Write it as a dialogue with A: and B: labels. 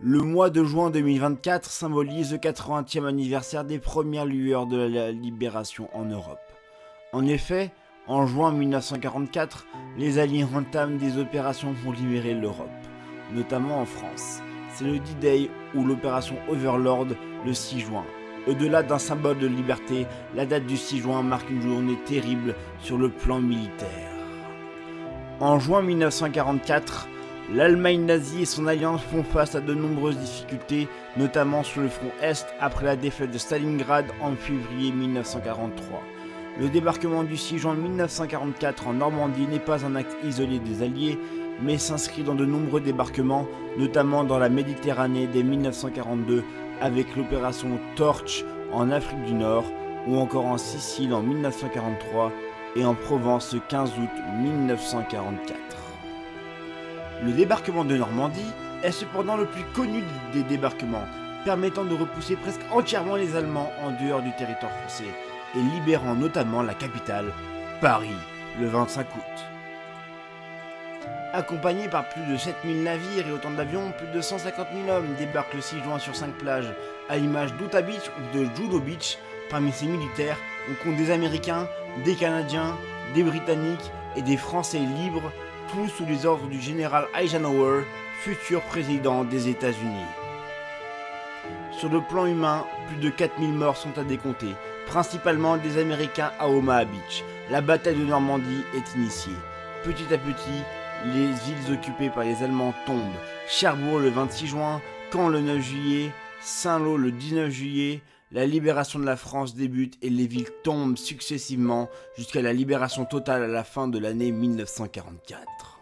A: Le mois de juin 2024 symbolise le 80e anniversaire des premières lueurs de la libération en Europe. En effet, en juin 1944, les Alliés entament des opérations pour libérer l'Europe, notamment en France. C'est le D-Day ou l'opération Overlord le 6 juin. Au-delà d'un symbole de liberté, la date du 6 juin marque une journée terrible sur le plan militaire. En juin 1944, l'Allemagne nazie et son alliance font face à de nombreuses difficultés, notamment sur le front Est après la défaite de Stalingrad en février 1943. Le débarquement du 6 juin 1944 en Normandie n'est pas un acte isolé des Alliés, mais s'inscrit dans de nombreux débarquements, notamment dans la Méditerranée dès 1942 avec l'opération Torch en Afrique du Nord, ou encore en Sicile en 1943 et en Provence le 15 août 1944. Le débarquement de Normandie est cependant le plus connu des débarquements, permettant de repousser presque entièrement les Allemands en dehors du territoire français et libérant notamment la capitale, Paris, le 25 août. Accompagnés par plus de 7000 navires et autant d'avions, plus de 150 000 hommes débarquent le 6 juin sur 5 plages, à l'image d'Utah Beach ou de Judo Beach. Parmi ces militaires, on compte des Américains, des Canadiens, des Britanniques et des Français libres, tous sous les ordres du général Eisenhower, futur président des États-Unis. Sur le plan humain, plus de 4000 morts sont à décompter, principalement des Américains à Omaha Beach. La bataille de Normandie est initiée. Petit à petit, les villes occupées par les Allemands tombent. Cherbourg le 26 juin, Caen le 9 juillet, Saint-Lô le 19 juillet. La libération de la France débute et les villes tombent successivement jusqu'à la libération totale à la fin de l'année 1944.